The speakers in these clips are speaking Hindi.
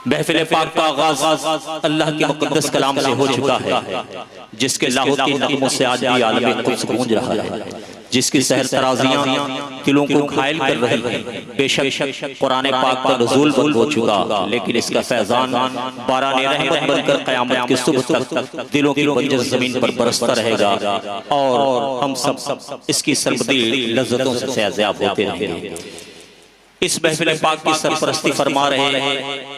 महफिल पाक का आगाज अल्लाह के मुक़द्दस कलाम से हो चुका है, जिसके लाहौर के नगमों से आज भी आलम कुद्स गूंज रहा है, जिसकी सहर तराजियां दिलों को घायल कर रही हैं। बेशक कुरान पाक का नुज़ूल बंद हो चुका, लेकिन इसका फैजान बाराने रहमत बनकर क़यामत की सुबह तक दिलों की बंजर ज़मीन पर बरसता रहेगा और हम सब इसकी सर्बदी लज़्ज़तों से सयाज़याब होते रहेंगे। इस महफिल पाक की सरपरस्ती फरमा रहे हैं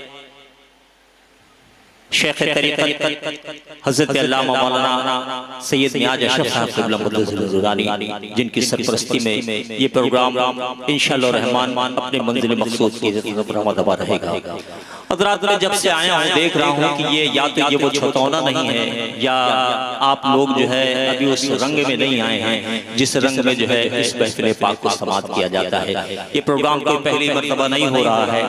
शेख तरीक़त हज़रत अल्लामा मौलाना सैयद नियाज़ अशरफ साहब क़िबला मुर्तज़ा, जिनकी सरपरस्ती में ये प्रोग्राम इंशाअल्लाह रहमान अपने मंज़िल मक़सूद की दबा रहेगा। हज़रात मैं जब से आया हूँ देख रहा हूँ कि ये या तो ये वो छतौना नहीं है, या आप लोग जो है अभी उस रंग में नहीं आए हैं जिस रंग में जो है इस महफिल पाक को समाप्त किया जाता है। ये प्रोग्राम कोई पहली मरतबा नहीं हो रहा है,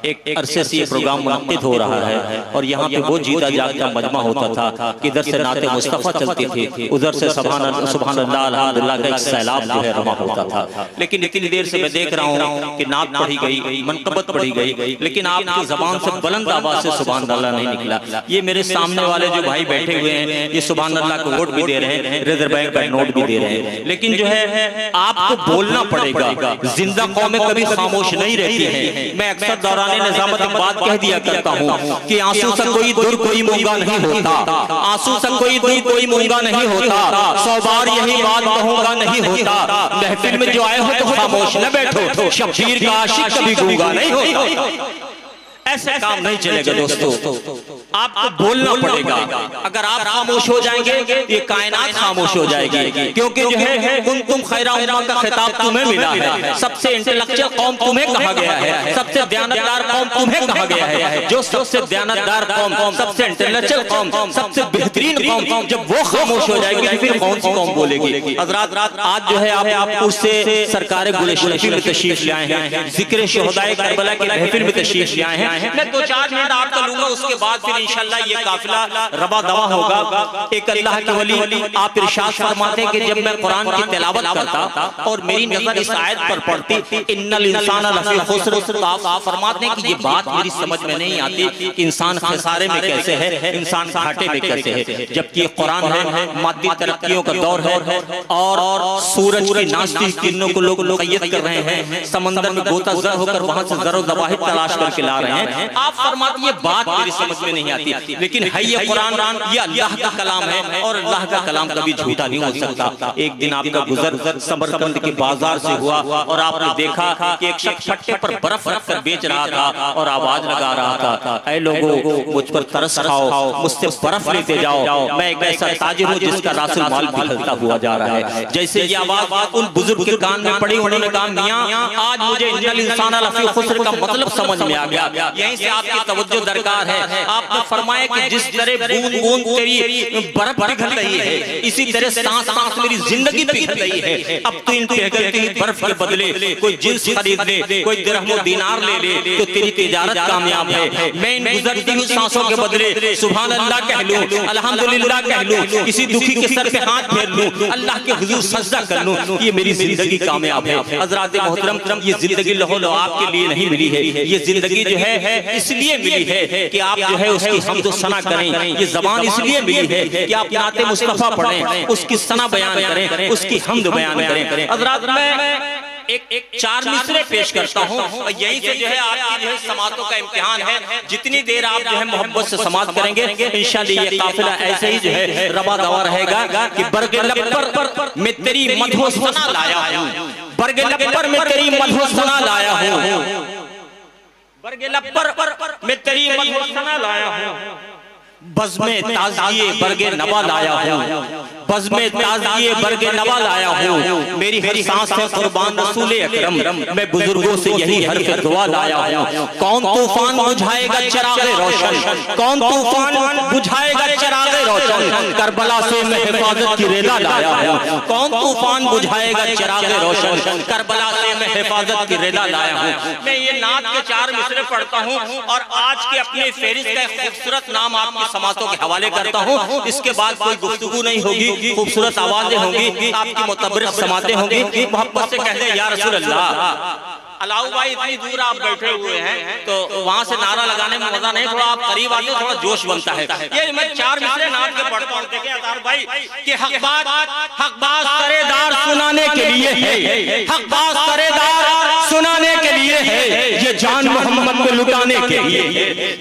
एक अरसे से ये प्रोग्राम मुनक़्क़िद हो रहा है और यहाँ पे वो जीता जागता मजमा होता था कि इधर से नाते मुस्तफ़ा चलती थी, उधर से सुभान अल्लाह अल्हम्दुलिल्लाह का एक सैलाब जो है रमा होता था। लेकिन इतनी देर से मैं देख रहा हूँ कि नात पढ़ी गई, मनक़बत पढ़ी गई, लेकिन आपकी ज़बान से बुलंद आवाज़ से सुभान अल्लाह नहीं निकला। ये मेरे सामने वाले जो भाई बैठे हुए हैं ये सुभान अल्लाह को वोट भी दे रहे हैं, रिज़र्व बैंक का नोट भी दे रहे हैं, लेकिन जो है आपको बोलना पड़ेगा। जिंदा कौमें कभी खामोश नहीं रहती हैं। मैं अक्सर दौरान निज़ामत एक बात कह दिया करता हूँ कि आंसू से कोई दूर कोई मूंगा नहीं होता, आंसू से कोई दूर कोई मूंगा नहीं होता, 100 बार यही बात कहूंगा नहीं होता। महफिल में जो आए हो तो खामोश न बैठो, शब्बीर का आशिक कभी गूंगा नहीं होता। ऐसे काम नहीं चलेगा दोस्तों, आपको बोलना पड़ेगा। अगर आप खामोश हो जाएंगे ये कायनात खामोश हो जाएगी, क्योंकि जो है कुंतुम खैरा उम्मा का खिताब तुम्हें मिला है। सबसे इंटेलेक्चुअल कौम तुम्हें कहा गया है, सबसे दयानतदार कौम तुम्हें कहा गया है। जो सबसे दयानतदार कौम, सबसे इंटेलेक्चुअल कौम, सबसे बेहतरीन कौम जब वो खामोश हो जाएगी तो फिर कौन सी कौम बोलेगी। हज़रात आज जो है आप उससे सरकार गुलिस्तान में तशरीफ ले आए हैं, जिक्र शोहदाए करबला की महफिल में तशरीफ ले आए हैं। मैं 2-4 मिनट आपका लूंगा, उसके बाद फिर इंशाल्लाह ये काफिला रबा दवा होगा। एक अल्लाह के वली आप इरशाद फरमाते हैं कि जब मैं कुरान की तिलावत करता और मेरी नजर इस आयत पर पड़ती इन्नल इंसान लफी खुस्र, तो आप फरमाते हैं कि ये बात मेरी समझ में नहीं आती कि इंसान खसारे में कैसे है, इंसान घाटे में कैसे है, जबकि कुरान है मादी तरक्कियों का दौर है और सूरज की नाचती किरणों को लोग मुक़य्यद कर रहे हैं, समंदर में गोता ज़र होकर वहां से ज़रो ज़वाहिर तलाश करके ला रहे हैं। आप फरमाते ये बात मेरी समझ में नहीं आती, लेकिन है ये कुरान ये अल्लाह का कलाम है और अल्लाह का कलाम कभी झूठा नहीं हो सकता। एक दिन आपका गुजर समरकंद के बाजार से हुआ और आपने देखा कि एक शख्स फट्टे पर बर्फ रख कर बेच रहा था और आवाज लगा रहा था, ऐ लोगों मुझ पर तरस खाओ, मुझसे बर्फ लेते जाओ, मैं एक ऐसा ताजिर हूँ जिसका रासुल माल बिखरता हुआ जा रहा है। जैसे ये आवाज उन बुजुर्ग के कान में पड़ी, उन्होंने कहा मियां आज मुझे इन्नल इंसान लफी खुस्र का मतलब समझ में आ गया। यहीं से आपकी तवज्जो दरकार है। आपने फरमाया कि जिस तरह बूंद बूंद तेरी बर्फ पिघल रही है, इसी तरह सांस सांस मेरी जिंदगी पिघल रही है। अब तो इन पिघलती बर्फ के बदले कोई जिन्स खरीद ले, कोई दिरहम दिनार ले ले तो तेरी तिजारत कामयाब है। मैं इन गुजरती हुई सांसों के बदले सुभान अल्लाह कह लूं, अल्हम्दुलिल्लाह कह लूं, किसी दुखी के सर पे हाथ फेर लूं, अल्लाह के हुजूर सजदा कर लूं, ये मेरी जिंदगी कामयाब है। हज़रात मोहतरम ये जिंदगी लहो लो आपके लिए नहीं मिली है, ये जिंदगी जो है इसलिए मिली है कि आप जो है उसकी हम्द सना करें। ये ज़बान इसलिए मिली है कि आप नाते मुस्तफ़ा पढ़ें, उसकी सना बयान करें, उसकी हम्द बयान करें। हज़रात मैं एक 4 मिसरे पेश करता हूँ और यहीं से जो है आपकी जो है समातों का इम्तिहान है। जितनी देर आप जो है मोहब्बत से समात करेंगे इंशाअल्लाह ये काफिला ऐसे ही जो है रबा दवा रहेगा कि बरगे लब्बर में तेरी मधु सना लाया हूँ, बरगे लब्बर में तेरी मधु सना लाया हूँ, बरगे लब्बर में तेरी मधु सना लाया हूँ, बज़्मे ताज़िए बरगे नवा लाया हूँ, बज़्मे ताज़िए बरगे नवा लाया हूँ। मेरी हर सांस है कुर्बान रसूल अकरम, मैं बुजुर्गों से यही हर्फ दुआ लाया हूँ। कौन तूफान बुझाएगा चिराग़े रोशन, कौन तूफान बुझाएगा चिराग़े रोशन, करबला से मैं हिफाजत की रेदा लाया हूँ। कौन तूफान बुझाएगा चिराग़े रोशन, करबला से मैं हिफाजत की रेदा लाया हूँ। मैं ये नात के 4 मिसरे पढ़ता हूँ और आज के अपने फेरिस्त का खूबसूरत नाम आपकी समातों के हवाले करता हूँ। इसके बाद कोई गुफ्तगू नहीं होगी, खूबसूरत आवाजें होंगी, आपकी मुतबर्रिक समातें होंगी। मोहब्बत से कह दे या रसूल अल्लाह। अलाउ भाई इतनी दूर आप बैठे हुए हैं तो वहां से नारा लगाने में मजा नहीं, थोड़ा आप करीब आते थोड़ा जोश बनता है। ये मैं 4 मिसरे नाच के पढ़ता हूं देखे अतार भाई कि हकबाज करेदार सुनाने के लिए है, हकबाज करेदार सुनाने के लिए है, ये जान मोहम्मद को लुटाने के लिए,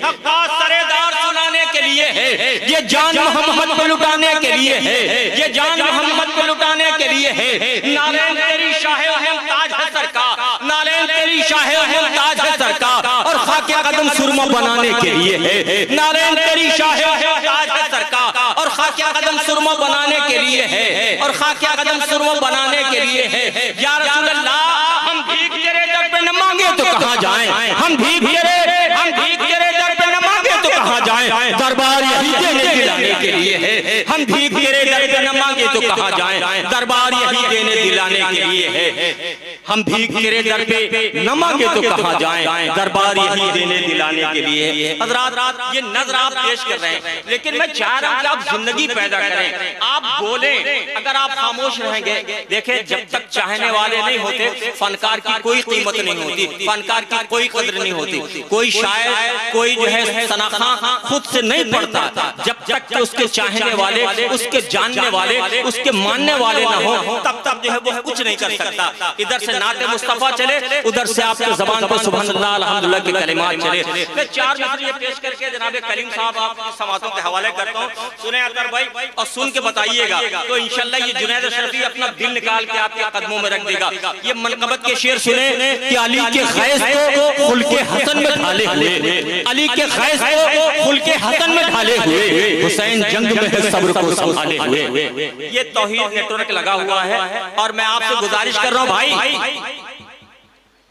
हकबाज करेदार सुनाने के लिए है, ये जान मोहम्मद को लुटाने के लिए है, ये जान मोहम्मद को लुटाने के लिए है। नालैन तेरी शाहे मुमताज है सरकार, नालैन तेरी शाहे मुमताज है सरकार, और खाके कदम सुरमा बनाने के लिए है। नालैन तेरी शाहे मुमताज है सरकार, और खाके कदम सुरमा बनाने के लिए है, और खाके कदम सुरमा बनाने के लिए है। या रसूल अल्लाह, हम भीख तेरे दर पे न मांगे तो कहां जाएं, हम भीख तेरे दर पे न मांगे तो कहां जाएं, दरबार यही देने दिलाने के लिए है। हम भीख तेरे दर पे न मांगे तो कहां जाएं, दरबार यही देने दिलाने के लिए है। हम भीख तेरे दर पे न मांगे तो कहां जाएं, दरबार यही देने दिलाने के लिए है। हज़रात ये नज़र आप पेश कर रहे हैं, लेकिन मैं चाह रहा हूं कि आप जिंदगी पैदा करें, आप बोलें। अगर आप खामोश रहेंगे, देखें जब तक चाहने वाले नहीं होते फनकार की कोई कीमत नहीं होती, फनकार की कोई कदर नहीं होती। कोई शायर कोई जो है सनाखा खुद से नहीं पढ़ता जब तक कि उसके चाहने वाले, उसके जानने वाले, उसके मानने वाले ना हो, तब तक जो है वो कुछ नहीं कर सकता। इधर से नाते मुस्तफा चले, उधर से आपके ज़बान पर सुभान अल्लाह अल्हम्दुलिल्लाह के कलिमात चले। मैं 4 मिसरे ये पेश करके जनाब करीम साहब आपकी समातों के हवाले करता हूँ। सुने अतर भाई और सुन के बताइएगा तो इंशाल्लाह ये जुनैद अशरफी अपना दिल निकाल के आपके कदमों में रख देगा। ये मनकबत के शेर सुने कि अली के खैस को खुल्के हसन में ढाले हुए, अली के खैस को खुल्के हसन में ढाले हुए, हुसैन जंग में है सब्र को संभाले हुए। ये तौहीद नेटवर्क लगा हुआ है और मैं आपसे गुजारिश कर रहा हूँ भाई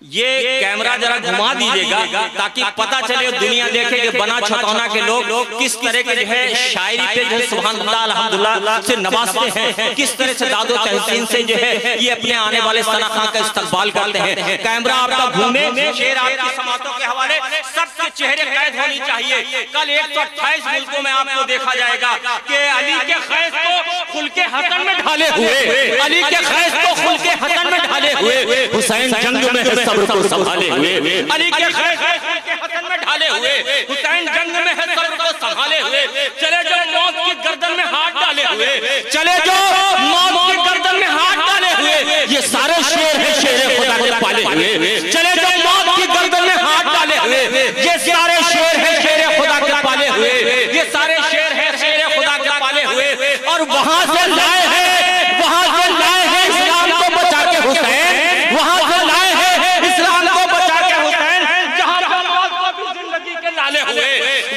ये कैमरा जरा घुमा दीजिएगा ताकि पता चले, दुनिया देखे कि बना छतौना के लोग किस तरह के जो है शायरी पे जो है सुभान अल्लाह अल्हम्दुलिल्लाह से नवाजते हैं, किस तरह से दादो तहसीन से जो है ये अपने आने वाले सनाखा का इस्तकबाल करते हैं। कैमरा आपका घूमे, शेर आपकी समातों के हवाले, सबके चेहरे कैद होनी चाहिए। कल 128 मुल्कों में आपको देखा जाएगा कि अली के खैस को खुल के हसन में ढाले हुए, अली के खैस को खुल के हसन में ढाले हुए, हुसैन जंग में है सब्र को संभाले हुए, अली के खैस के हसन में ढाले हुए, हुसैन जंग में है सब्र को संभाले हुए। चले जो मौत की गर्दन में हाथ डाले हुए, चले जो मौत की गर्दन में हाथ डाले हुए, ये सारे शेर है शेर खुदा के पाले हुए। चले जो मौत की गर्दन में हाथ डाले हुए, ये सारे शेर है शेर खुदा के पाले हुए, ये सारे शेर है शेर खुदा के पाले हुए। और वहां से लाए हैं, वहां से लाए हैं इस्लाम को बचा के हुसैन, वहां से लाए हैं इस्लाम को बचा के हुसैन, जहां पर मौत को भी जिंदगी के लाले हुए,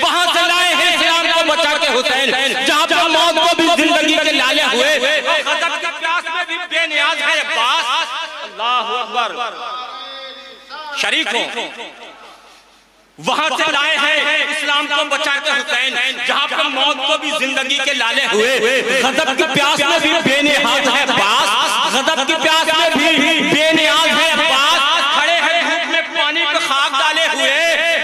वहां से लाए हैं इस्लाम को बचा के हुसैन, जहां पर मौत को भी जिंदगी के लाले हुए। गजब की प्यास में भी बेनियाज है अब्बास, अल्लाहू अकबर। शरीकों वहां से लाए हैं इस्लाम को बचा के हुसैन, जहां पर मौत को भी जिंदगी के लाले हुए। गजब की प्यास में भी बेनियाज है अब्बास, गजब की प्यास में भी बेनियाज है अब्बास। खड़े हैं धूप में पानी पे खाक डाले हुए,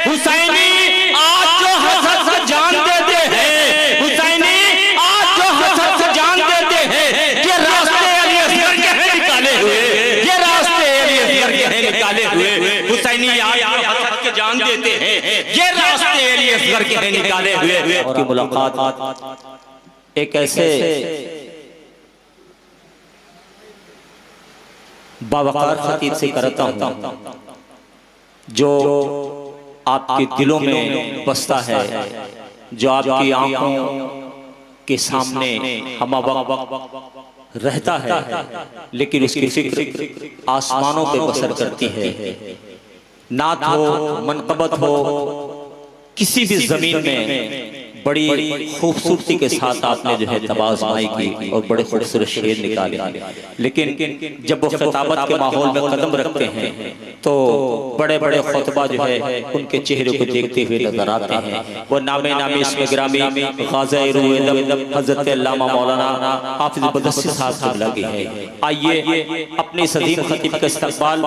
हुसैनी आज जो हसरत से जान देते हैं, हुसैनी आज जो हसरत से जान देते हैं, ये रास्ते अली असगर के हैं निकाले हुए, ये रास्ते अली असगर के हैं निकाले हुए। हुसैनी आज हसरत के जान देते हैं, ये रास्ते अली असगर के हैं निकाले हुए। और की मुलाकात एक ऐसे बावकार खतीब से करता हूँ जो आपके दिलों में बसता है, जो आपकी आंखों के सामने हम वक्त रहता है, लेकिन उसकी फिक्र आसमानों पे बसर करती है। नात हो, मनकबत हो, किसी भी जमीन में बड़ी खूबसूरती के साथ आपने जो है तबाज़माई की और बड़े खूबसूरत शेर निकाले, लेकिन जब वो खिताबत के माहौल में कदम रखते हैं तो बड़े बड़े खुतबा जो है उनके चेहरे को देखते हुए नजर आते हैं। वो नामे नामी इसमें ग्रामी ग़ाज़ी-ए-रूह-ए-दम हज़रत अल्लामा मौलाना हाफ़िज़ मुदस्सिर साहब की लगी है। आइए अपने सदीम खतीब का इस्तक़बाल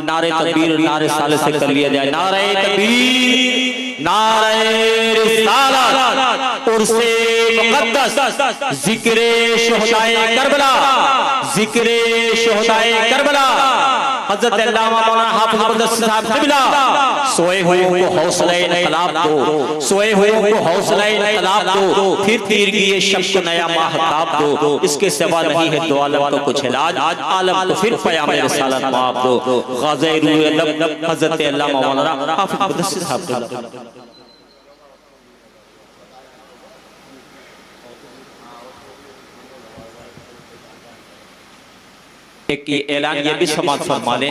नारे तकबीर नारे साले से कर लिया जाए। नारे तकबीर, नारे रिसालत, उर्से मुक़द्दस, ज़िक्रे शुहदाए करबला, ज़िक्रे शुहदाए करबला, हजरत अल्लामा मौलाना हाफिज मुदस्सिर साहब क़िबला, सोए हुए को हौसला इनकलाब दो, सोए हुए को हौसला इनकलाब दो, फिर तीरगिए शब को नया माहताब दो, इसके सिवा नहीं है दो आलम को कुछ इलाज, आलम को फिर क़याम रिसालत माफ दो। गाज़ी रूह लब हजरत अल्लामा मौलाना हाफिज मुदस्सिर साहब क़िबला। एक ये ऐलान ये भी समाज फरमा लें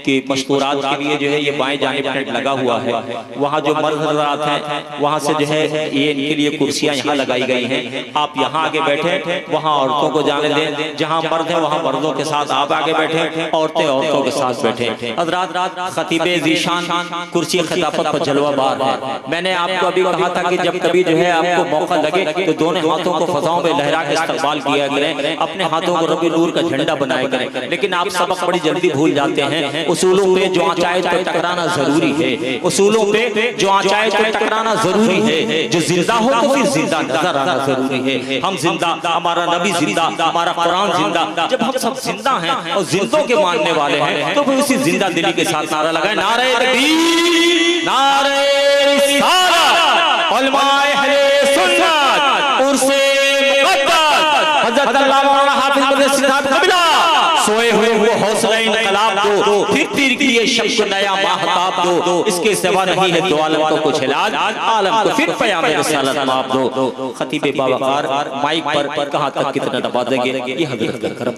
कि मस्तूरात के लिए जो है ये बाएं जानिब टेंट लगा हुआ है, वहाँ जो मर्द हज़रात हैं वहाँ से जो है ये इनके लिए कुर्सियाँ यहाँ लगाई गई हैं, आप यहाँ आगे बैठे, वहाँ औरतों को जाने दें, जहाँ मर्द है वहाँ मर्दों के साथ आप आगे बैठे, औरतें औरतों के साथ बैठे। हज़रात खतीबे ज़ीशान कुर्सी खिलाफत पर जलवाबार है। मैंने आपको अभी कहा था कि जब कभी जो है आपको मौका लगे तो दोनों हाथों को फजाओं में लहरा के इस्तकबाल किया करें, अपने हाथों को रबी नूर का झंडा बनाया करें। लेकिन आप सबक बड़ी जल्दी भूल जाते हैं। उसूलों पे जो आचाए तो टकराना जरूरी है, उसूलों पे जो आचाए तो टकराना जरूरी है। जो जिंदा हो तो फिर जिंदा नजर आना जरूरी है। हम जिंदा, हमारा नबी जिंदा, हमारा कुरान जिंदा। जब हम सब जिंदा हैं और जिंदों के मानने वाले हैं तो फिर उसी जिंदा दिली के साथ नारा लगाए, नारे तकबीर, नारे रिसालत, उलमाए अहले सुन्नत, उर्से मुक़द्दस, हज़रत अल्लामा मौलाना हाफिज मुदस्सिर साहब क़िबला, सोए हुए को हौसला इनकलाब दो, फिर तीरगिए शब को नया माहताब दो, इसके सिवा नहीं है दो आलम को कुछ इलाज, आलम को फिर क़याम रिसालत माफ दो। खतीबे बावकार माइक पर कहाँ तक कितना दबा देंगे ये हज़रत का करम।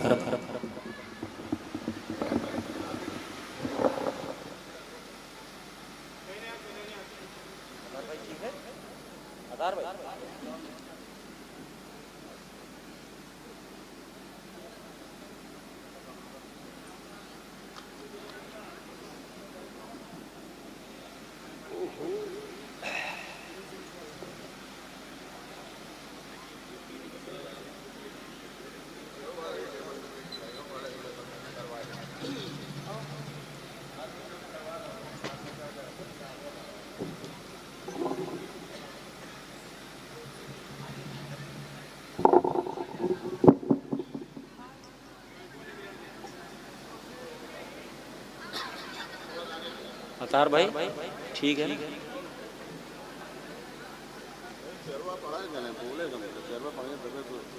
अतार भाई ठीक है।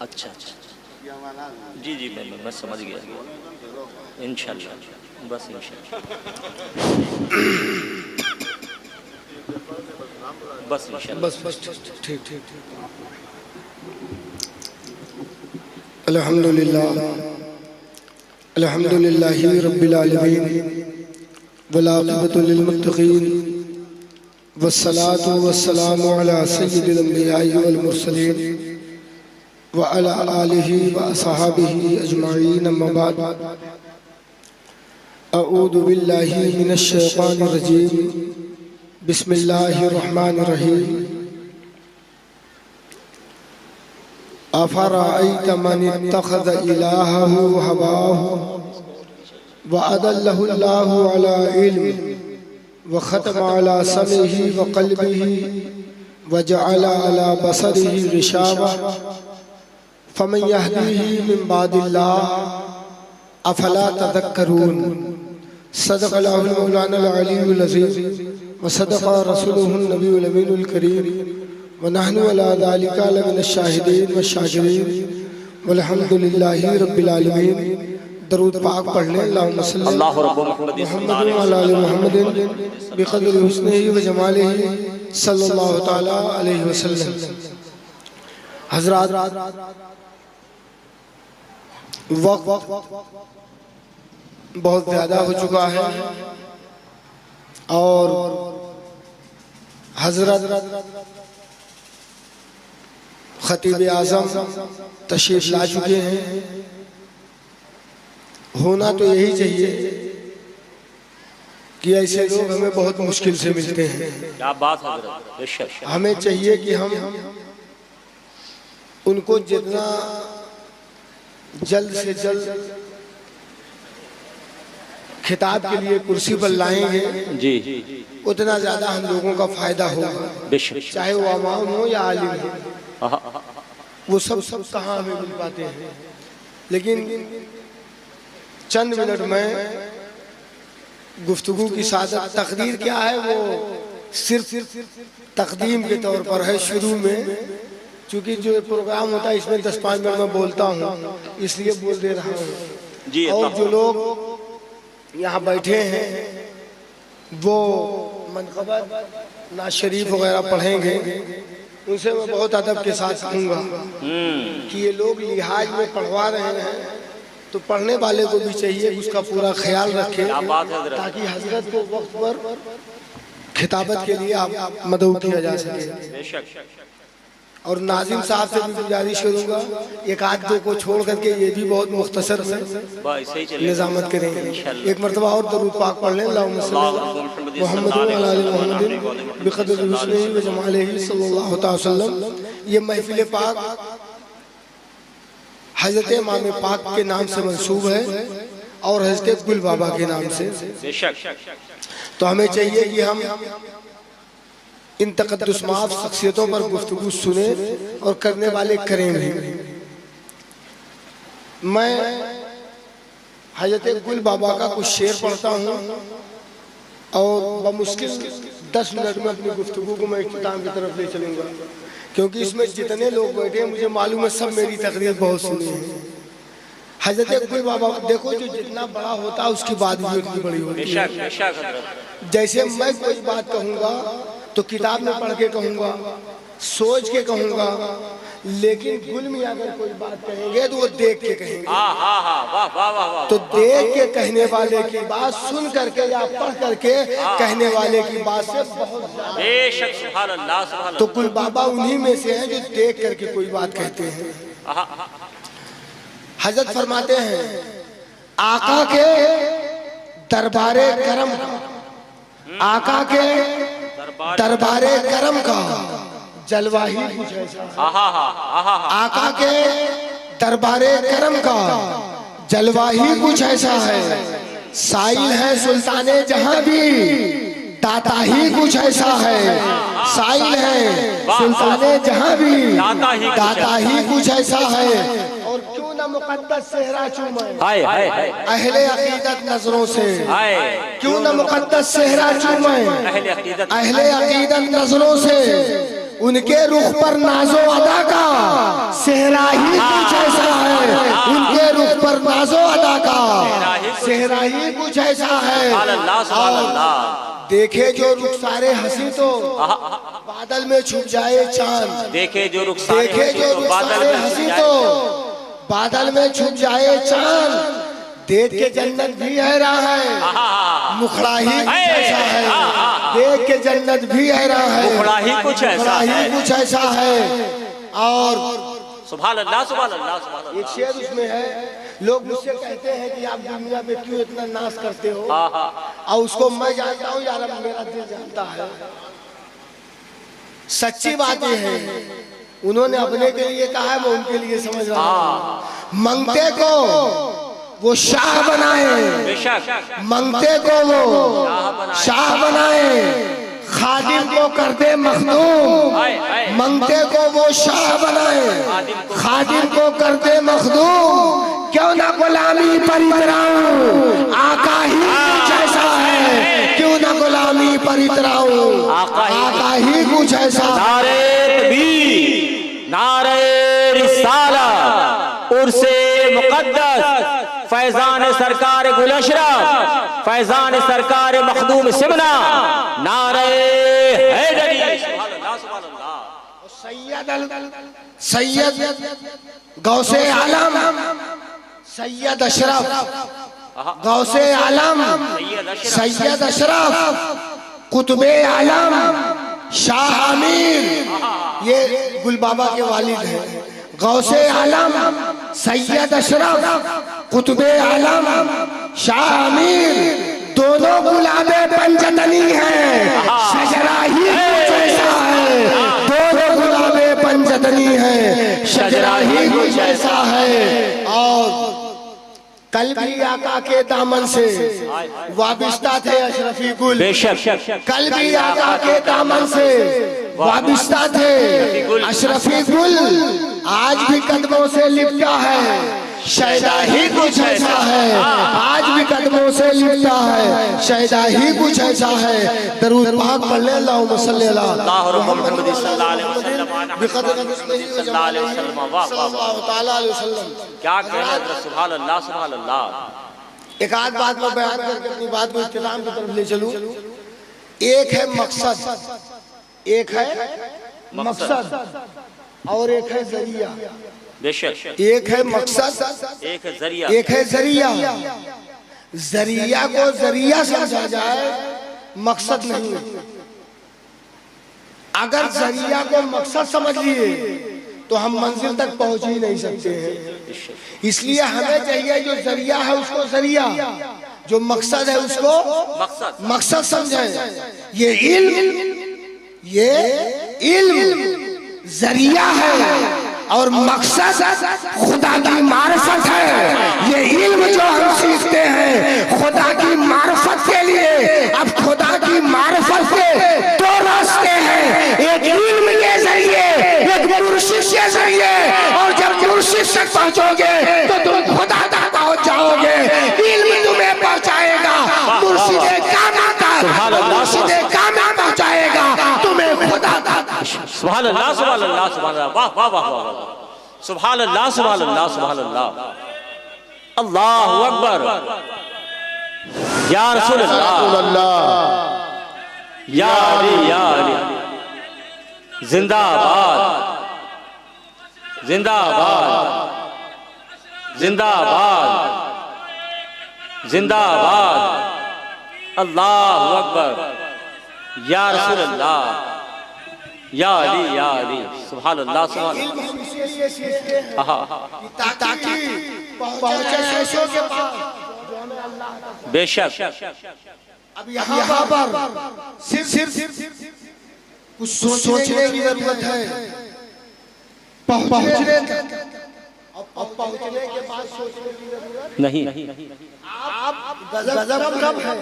अच्छा अच्छा जी जी मैं समझ गया, इंशाल्लाह बस इंशाल्लाह बस इंशाल्लाह बस ठीक ठीक। अल्हम्दुलिल्लाह अल्हम्दुलिल्लाहि रब्बिल आलमीन वलाक़िबतु लिल मुत्तक़ीन वस्सलातु वस्सलामु अला सय्यिदिल अंबिया'i वल मुरसलीन व अला आलिहि व अस्हाबिहि अजमईन, अम्मा बाद। अऊज़ु बिल्लाहि मिनश शैतानिर रजीम, बिस्मिल्लाहिर रहमानिर रहीम। अफ़रअयत मन इत्तख़ज़ इलाहहु हवाहु व अदल्लहु अल्लाहु अला इल्म व ख़तम अला समइही व क़ल्बिही व जअल अला बसरिही ग़िशावा फ़मन यहदीही मिन बादिल्लाह अफ़ला तज़क्करून। सदक़ल्लाहुल मौलानाल अलीयुल अज़ीम व सदक़ रसूलुहुन नबियुल अमीनुल करीम व नहनु अला ज़ालिका लमिनश शाहिदीन व शाकिरीन वल्हम्दुलिल्लाहि रब्बिल आलमीन। दरूद पाक पढ़ लें। अल्लाहुम्मा सल्लि अला मुहम्मदिन व अला आलि मुहम्मदिन बिक़द्रि हुस्निही व जमालिही सल्लल्लाहु तआला अलैहि वसल्लम। हज़रात, वक्त बहुत ज़्यादा हो चुका है और हज़रत खतीब आज़म तशरीफ़ ला चुके हैं। होना तो यही चाहिए कि ऐसे लोग हमें बहुत मुश्किल से मिलते हैं। क्या बात है। हमें चाहिए कि हम उनको जितना जल्द से जल्द खिताब के लिए कुर्सी पर लाएंगे जी उतना ज्यादा हम लोगों का फायदा होगा, चाहे वो अवाम हो या आलिम हो। वो सब कहाँ हमें मिल पाते हैं। लेकिन चंद मिनट में गुफ्तगू की सादत तकदीर क्या है, वो सिर्फ तकदीम के तौर पर है शुरू में, क्योंकि जो प्रोग्राम होता है इसमें 10-5 मिनट में बोलता हूँ, इसलिए बोल दे रहा हूँ। और जो लोग यहाँ बैठे हैं वो मनक़बत नाज शरीफ वगैरह पढ़ेंगे, उनसे मैं बहुत अदब के साथ कहूँगा कि ये लोग लिहाज में पढ़वा रहे हैं तो पढ़ने वाले को भी चाहिए उसका पूरा ख्याल रखें, ताकि हजरत को वक्त पर खिताबत के लिए आप मदद किया जा सके। और नाजिम साहब से भी गुजारिश करूंगा, एक आध दो को छोड़ करके ये भी बहुत मुख्तसर से निजामत करेंगे। एक मरतबा और दरूद पाक पढ़ लें, ये महफिल पाक हजरत इमाम पाक के नाम से मंसूब है और हजरत गुल बाबा के नाम से। तो हमें चाहिए कि हम इन तक़द्दुसमाफ़ शख्सियतों पर गुफ्तगू सुने और करने वाले करें भी। मैं हजरत गुल बाबा का कुछ शेर पढ़ता हूँ और बमुश्किल 10 मिनट में अपनी गुफ्तगू को मैं इख्तिताम की तरफ ले चलूँगा, क्योंकि इसमें जितने लोग बैठे हैं मुझे मालूम है सब मेरी तकरीर बहुत सुनी है। हजरत गुल बाबा देखो, जो जितना बड़ा होता है उसकी बात भी उतनी बड़ी होती है। जैसे मैं कोई बात कहूँगा तो किताब में पढ़ के कहूँगा, सोच के कहूँगा, लेकिन गुल में अगर कोई बात कहेंगे तो वो देख के कहेंगे। तो देख के कहने वाले की बात सुन करके या पढ़ करके कहने वाले की बात से बहुत ज्यादा। तो गुल बाबा उन्हीं में से हैं जो देख करके कोई बात कहते हैं। हजरत फरमाते हैं, आका के दरबारे करम, आका के दरबारे करम का जलवा ही कुछ ऐसा, आका के दरबारे करम का जलवा ही कुछ ऐसा है। साइल है सुल्ताने जहां भी, दाता ही कुछ ऐसा है। साइल है सुल्ताने जहां भी, दाता ही कुछ ऐसा है। और क्यों ना मुकद्दस सेहरा चूमे अहले अकीदत नजरों से, क्यों ना मुकद्दस सेहरा चूमे अहले अकीदत नजरों से। उनके रुख पर नाजो अदा का सेहरा ही कुछ ऐसा है, उनके रुख पर नाजो अदा का सेहरा ही कुछ ऐसा है। और देखे जो रुखसारे हंसी तो बादल में छुप जाए चांद, देखे जो रुखसारे हंसी तो बादल में छुप जाए चांद। देख के जन्नत भी हैरान है, मुखड़ा ही कुछ ऐसा है। देख के जन्नत भी हैरान है, मुखड़ा ही कुछ ऐसा है। और सुभान अल्लाह, सुभान अल्लाह, सुभान अल्लाह। एक शेर उसमें है, लोग मुझसे कहते हैं कि आप दुनिया में क्यों इतना नाश करते हो, और उसको मैं जानता हूँ यार, मेरा दिल जानता है। सच्ची बात ये है, उन्होंने अपने के लिए कहा है, मैं उनके लिए समझ रहा हूँ। मंगते को वो शाह बनाए, मंगते को वो शाह बनाए, खादिम को कर दे मखदूम। मंगते को वो शाह बनाए, खादिम को कर दे मखदूम। क्यों ना गुलामी पर इतराऊं, आका ही कुछ ऐसा है। क्यों ना गुलामी पर इतराऊं, आका ही कुछ ऐसा। नारे तकबीर, नारे रिसाला, उर्से मुक़द्दस, फैजान सरकार गुल अशरफ, फैजान सरकार मखदूम सिमना, नारे हैदरी। सैयद गौसे आलम, सैयद अशरफ, गौसे आलम, सैयद अशरफ, कुतुबे आलम, शाह आमीर, ये गुल बाबा के वालिद हैं। गौसे आलम, सैयद अशरफ, कुतुबे आलम, शाह आमीर, दोनों गुलाबे पंजतनी हैं, शजरा ही कुछ ऐसा है। दोनों गुलाबे पंजतनी हैं, शजरा ही कुछ ऐसा है। और कल भी आका के दामन से वाबिस्ता थे अशरफी गुल, कल भी आका के दामन से वाबिस्ता थे अशरफी गुल। आज भी कदमों से लिपटा है, शैदा ही कुछ ऐसा है, आज भी कदमों से लिपटा है, शैदा ही कुछ ऐसा है। दरूद पाक पढ़ ले, अल्लाहुम्मा सल्ली अला मुहम्मद सल्लल्लाहु अलैहि वसल्लम। क्या कहना, सुभान अल्लाह सुभान अल्लाह। एक आध बात में बयान करके अपनी बात को इख्तिताम की तरफ ले चलूं। एक है मकसद, एक है मकसद और एक है जरिया। बेशक, एक है मकसद, एक है जरिया, एक है जरिया। जरिया को जरिया समझा जाए, मकसद नहीं। अगर जरिया को मकसद समझ लिए तो हम मंजिल तक पहुंच ही नहीं सकते हैं। इसलिए हमें चाहिए जो जरिया है उसको जरिया, जो मकसद है उसको मकसद समझें। ये इल्म जरिया है और मकसद खुदा की मारिफत है। ये इल्म जो हम सीखते हैं खुदा की मारिफत के लिए। अब खुदा की मारिफत के दो रास्ते हैं, एक इल्म के जरिए, एक मुर्शिद के जरिए। और जब मुर्शिद तक पहुंचोगे तो तुम खुदा तक पहुंच जाओगे। इल्म तुम्हें पहुंचाएगा मुर्शिद कामिल तक, मुर्शिद कामिल पहुंचाएगा तुम्हें खुदा तक। सुभान अल्लाह सुभान अल्लाह सुभान अल्लाह। वाह वाह वाह वाह, सुभान अल्लाह सुभान अल्लाह सुभान अल्लाह। अल्लाहु अकबर, या रसूल अल्लाह, या अली या अली। जिंदाबाद जिंदाबाद जिंदाबाद जिंदाबाद। अल्लाहु अकबर, या रसूल अल्लाह, या अली या अली। सुभान अल्लाह सुभान अल्लाह। ताकि पहुंचे ऐसों के पास। बेशक, अब यहाँ पर सिर्फ कुछ सोचने की जरूरत है। पहुंचने के बाद सोचने की जरूरत नहीं। आप गजब कब है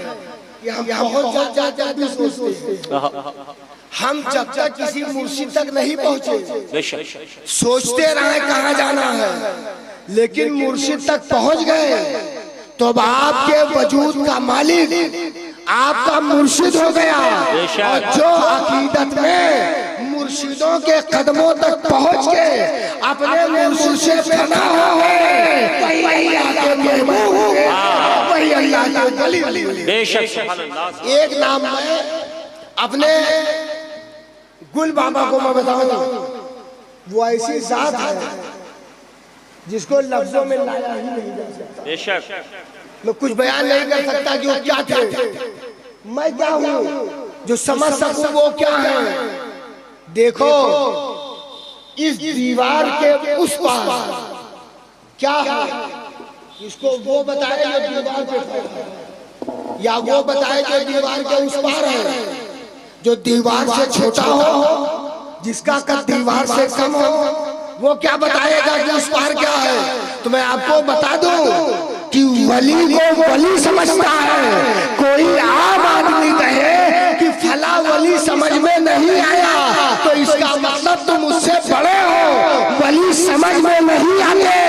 कि हम बहुत ज्यादा भी सोचते हैं। हम जब तक किसी मुर्शिद तक नहीं पहुंचे सोचते रहे कहाँ जाना है, लेकिन मुर्शिद तक पहुंच गए तो अब आपके वजूद का मालिक आपका मुर्शिद हो गया। और जो अकीदत में मुर्शिदों के कदमों तक पहुंच के अपने मुर्शिद से फना हो गए, वही अल्लाह के महबूब हो गए, वही अल्लाह के वली। बेशक, एक नाम में अपने गुल बाबा को मैं बताऊंगा, वो ऐसी जात है जिसको लफ्जों में लाया ही नहीं जा सकता। बेशक, मैं कुछ बयान नहीं कर सकता कि वो क्या थे, मैं क्या हूँ जो समझ सकूं वो क्या है। देखो इस दीवार के उस पार क्या है, इसको वो बताए जो दीवार पे है, या वो बताए जो दीवार के उस पार है। जो दीवार से छोटा हो, जिसका कद दीवार से कम हो, वो क्या बताएगा कि उस पार क्या है। तो मैं आपको बता दूं कि वली को वली समझता है। कोई आम आदमी कहे कि फला वली समझ में नहीं आया तो इसका मतलब तुम उससे बड़े हो। वली समझ में नहीं आते,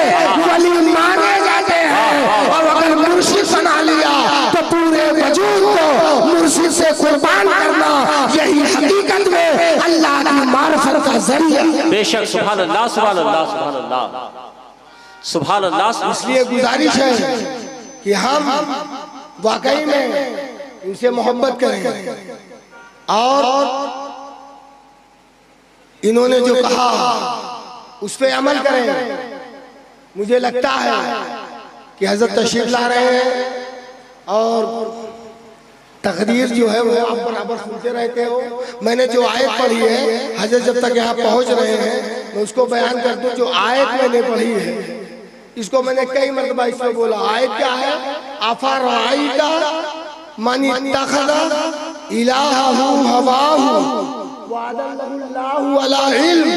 वली माने जाते हैं। और अगर मुर्शिद बना लिया तो पूरे वजूद को मुर्शिद से कुर्बान करना, यही हकीकत में अल्लाह की मारिफत का जरिया। बेशक, सुभान अल्लाह सुभान अल्लाह सुभान अल्लाह सुभान अल्लाह। इसलिए गुजारिश है कि हम वाकई में इनसे मोहब्बत करें और इन्होंने जो कहा उस पे अमल करें। मुझे लगता है कि हजरत तशरीफ ला रहे हैं और तकदीर जो है वो आप बराबर सुनते रहते हो। मैंने जो आयत पढ़ी है, हजरत जब तक यहाँ पहुँच रहे हैं मैं उसको बयान कर दूं। जो आयत मैंने पढ़ी है इसको मैंने कई मरतबा इसमें बोला। आयत क्या है? अफराइता मन इत्तखज़ इलाहहु हवाहु व अदल्लहु अला इल्म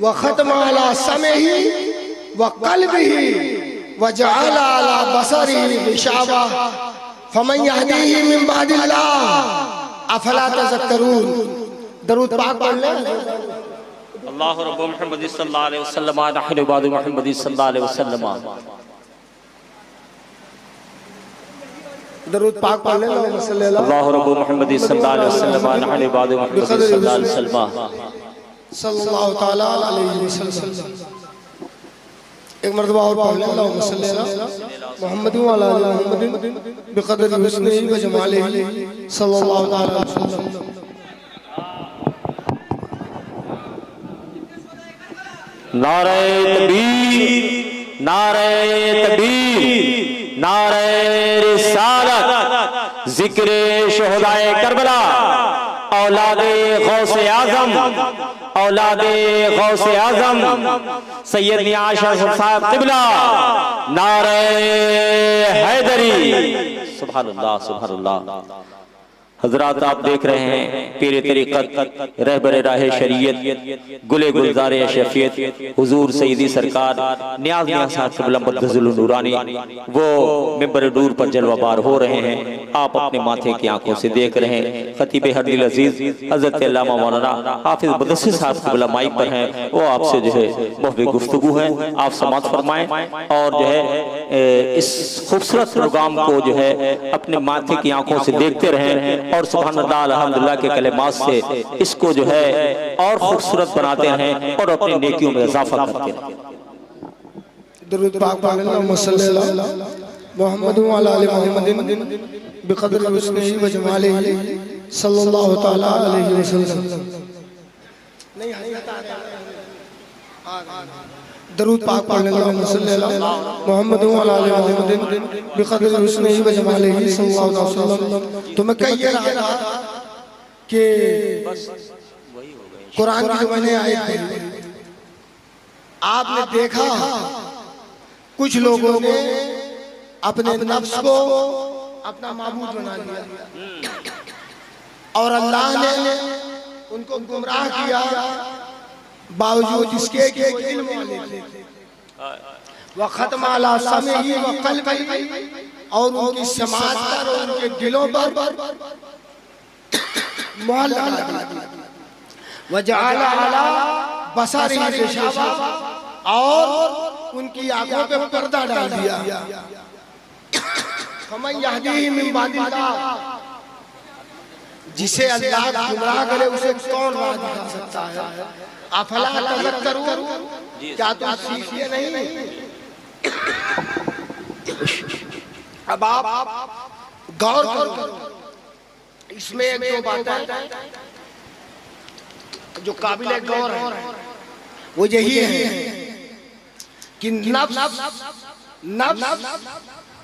व खतम अला समइही व क़ल्बिही व जअल अला बसरिही गिशावा फमन यहदीही मिन बादिल्लाह अफला तज़क्करून। दरूद पाक पढ़ लें, अल्लाह रब्बु मुहम्मद सल्लल्लाहु अलैहि वसल्लम नहनु बाद मुहम्मद सल्लल्लाहु अलैहि वसल्लम। दरूद पाक पढ़ ले। अल्लाह रब्बु मुहम्मद सल्लल्लाहु अलैहि वसल्लम नहनु बाद मुहम्मद सल्लल्लाहु अलैहि वसल्लम सल्लल्लाहु ताला अलैहि वसल्लम। एक मर्तबा और पढ़ ले। अल्लाहुम्मा सल्ली अला मुहम्मद व अला आलि मुहम्मद बिक़दरि हुस्निही व जमालिही सल्लल्लाहु ताला अलैहि वसल्लम। नारे तकबीर, नारे तकबीर, नारे रिसालत, जिक्र शुहदाए करबला, औलादे गौसे आजम, औलादे गौसे आजम सैयद आशा साहब क़िबला, नारे हैदरी। सुभान अल्लाह, सुभान अल्लाह। हजरात आप देख रहे हैं पीर तरीक़त रहबर राह शरीयत गुले गुलजार शफीयत हुजूर सईदी सरकार नियाज़ मियां साहब क़िबला मुद्दज़िल नूरानी वो मिंबर नूर पर जलवाबार हो रहे हैं। आप अपने माथे की आंखों से देख रहे हैं। खतीब हरदिल अजीज हज़रत अल्लामा मौलाना हाफिज़ मुदस्सिर साहब क़िबला माइक पर हैं। वो आपसे जो है मुहब्बे गुफ्तगू है, आप समाअत फरमाएं और जो है इस खूबसूरत प्रोग्राम को जो है अपने माथे की आंखों से देखते रहें और सुभान अल्लाह अल्हम्दुलिल्लाह के कलेमात से इसको जो है और खूबसूरत बनाते हैं और अपनी नेकियों में इजाफा करते हैं। दरूद पाक पढ़ ले। अल्लाहुम्मा सल्ली अला मुहम्मद व अला आलि मुहम्मद बिक़दरि हुस्निही व जमालिही सल्लल्लाहु ताला अलैहि वसल्लम। नहीं दरूद पाक पढ़ ले। अल्लाहुम्मा सल्ली अला मुहम्मद व अला आलि मुहम्मद बिक़दरि हुस्निही व जमालिही सल्लल्लाहु अलैहि वसल्लम। तो मैं कह ये रहा था कि कुरान की मैंने आयत पढ़ी, आपने देखा कुछ लोगों ने अपने नफ्स को अपना माबूद बना लिया और अल्लाह ने उनको गुमराह किया बावजूद इसके कि इल्म वाले थे। व खत्म अला समिही व क़ल्बिही और उनकी समाअत पर और उनके दिलों पर मोहर लगा दी। व जअल अला बसरिही ग़िशावा और उनकी आंखों पे पर्दा डाल दिया। फमन यहदीही मिन बादिल्लाह, जिसे अल्लाह गुमराह करे उसे कौन राह दिखा सकता है। अफला तज़क्करून, क्या तुम सीखते नहीं। अब आप गौर करो, इसमें एक दो बातें जो काबिल गौर है वो यही है कि नफ्स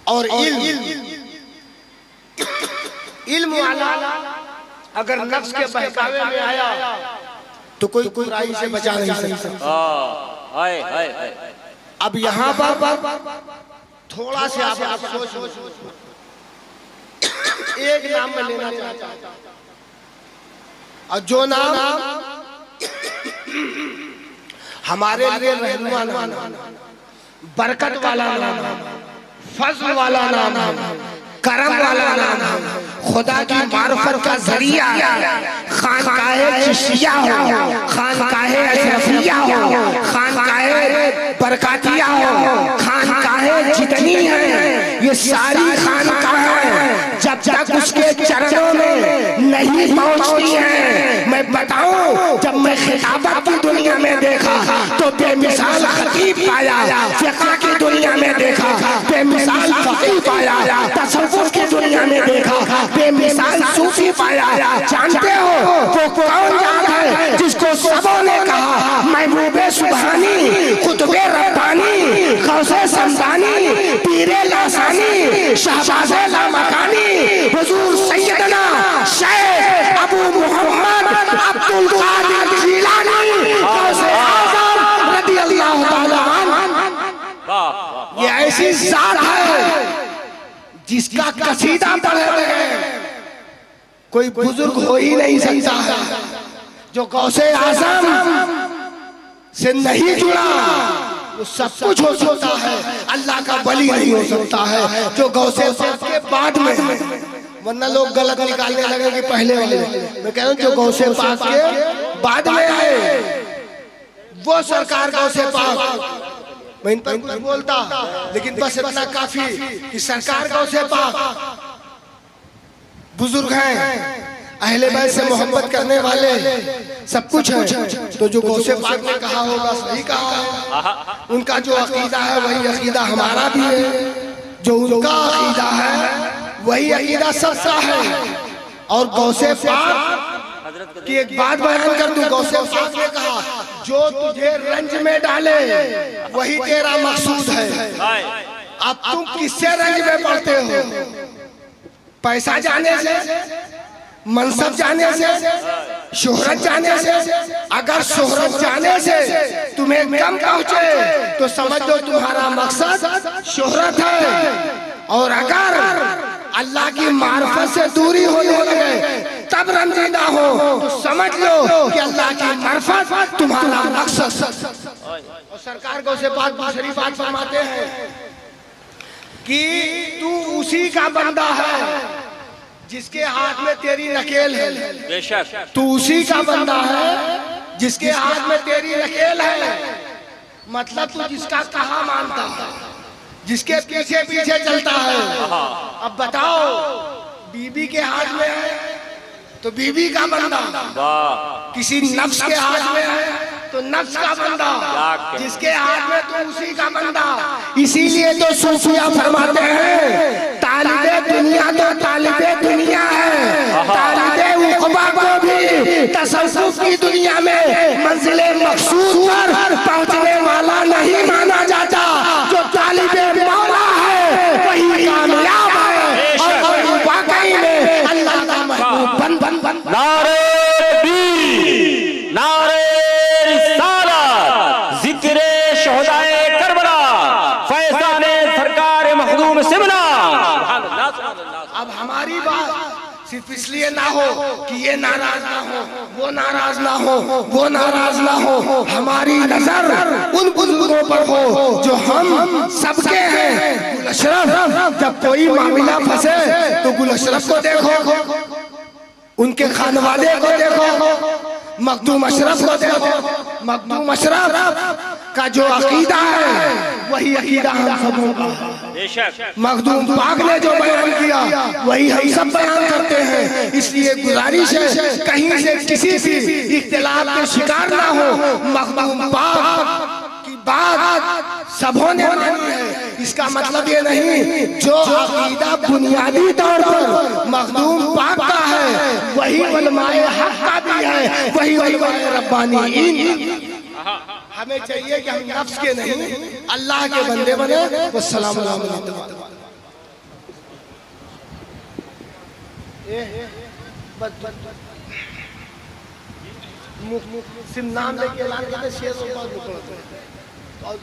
और इल्म वाला अगर नफ्स के बहकावे में आया तो कोई बुराई से बचा नहीं सकता। अब यहाँ पर थोड़ा से आप सोच, एक नाम में लेना चाहता हूं और जो नाम हमारे लिए रहनुमा नाम, बरकत वाला नाम, फज़ल वाला नाम, करम वाला नाम, खुदा की मार्फत का जरिया, खानकाहे चिश्तिया हो, खानकाहे अशरफिया हो, खानकाहे बरकातिया हो, खानकाहे जितनी है ये सारी खानकाहें जब तक उसके चरणों में नहीं पहुंचती हैं। मैं बताऊं, जब मैं खिताबत की दुनिया में देखा तो बेमिसाल खतीब पाया, फिक़ह की दुनिया में देखा बेमिसाल फक़ीह पाया, तसव्वुफ़ की दुनिया में देखा बेमिसाल सूफी पाया। जानते हो वो कौन जात है जिसको सबों ने कहा महबूबे सुबहानी, कुतुबे रब्बानी, गौसे समदानी, पीरे लासानी, शहबाज़े लामकानी, हुजूर सैयदना शेख अबू मुहम्मद अब्दुल कादिर जिलानी गौसे आज़म रज़ियल्लाहु ताला अन्हु। ये ऐसी ज़ात है जिसका कसीदा पढ़े बगैर कोई बुजुर्ग हो ही नहीं सकता है। जो गौसे आज़म से नहीं जुड़ा वो सब कुछ हो सकता है, अल्लाह का वली नहीं हो सकता है जो गौसे पाक के बाद में। वरना लोग गलत निकालने लगे कि पहले वाले। मैं कह रहा हूं जो गौसे पाक के बाद में आए वो सरकार गौसे पाक, मैं इन पर कुछ बोलता लेकिन बस इतना काफी कि सरकार गौसे पाक बुजुर्ग हैं, अहले बैत से मोहब्बत करने वाले सब कुछ है। तो जो गौसे पाक ने कहा होगा सही कहा है। उनका जो अकीदा है वही अकीदा हमारा भी है, जो उनका अकीदा है वही अकीदा सच्चा है। और गौसे पाक की एक बात बयान कर दूं, गौसे पाक ने कहा जो तुझे रंज में डाले वही तेरा मकसूद है। अब तुम किससे रंज में पड़ते हो? पैसा जाने से, मनसब जाने से, शोहरत जाने से? अगर शोहरत जाने से तुम्हें कम पहुंचे तो समझ लो तुम्हारा मकसद शोहरत है। और अगर अल्लाह की मार्फत से दूरी होने लगे तब रंजीदा हो तो समझ लो कि अल्लाह की मार्फत तुम्हारा मकसद। और सरकार को से बात दूसरी बात फरमाते हैं कि तू उसी का बंदा है जिसके हाथ में तेरी नकेल है। बेशक तू उसी का बंदा है जिसके हाथ में तेरी नकेल है। मतलब तू जिसका कहा मानता है, जिसके पीछे पीछे चलता है। अब बताओ, बीबी के हाथ में है तो बीबी का बंदा, किसी नफ्स के हाथ में है तो नफ्स का बंदा, जिसके हाथ में तो उसी का बंदा। इसीलिए तो सूफिया फरमाते हैं तालिबे दुनिया तो तालिबे दुनिया है, तालिबे उक़बा को भी तसव्वुफ़ की दुनिया में मंजिले मक़सूद पर पहुंचने वाला नहीं माना जाता। जो तालिबे मौला है वही कामयाब है और वही वाकई में अल्लाह का महबूब बन। नारे तकबीर, नारे रिसालत, जिक्रे शोहदाए करबला, फैज़ाने सरकार मखदूम सिमला। अब हमारी बात सिर्फ इसलिए ना हो कि ये नाराज ना हो, वो नाराज ना हो, वो नाराज ना हो। हमारी नजर उन बुजुर्गों पर हो जो हम सबके हैं। गुल अशरफ, जब कोई मामला फंसे तो गुल अशरफ को देखो, उनके खानवादे को देखो, मखदूम अशरफ को देखो। मखदूम अशरफ का जो अकीदा है वही अकीदा हम सबों का है। मखदूम पाक ने जो बयान किया वही हम सब बयान करते हैं। इसलिए गुजारिश है कहीं से किसी भी इख्तिलाफ के शिकार ना हो। मखदूम पाक की बात सबों ने मानी है। इसका मतलब ये नहीं जो अकीदा बुनियादी तौर पर मखदूम पाक का है वही उलमाए हक का भी है, वही उलमाए रब्बानीयीन। हमें चाहिए कि हम नफ्स के नहीं अल्लाह के बंदे बने। वस्सलाम अलैकुम। सिम नाम लेके ऐलान करते शेर और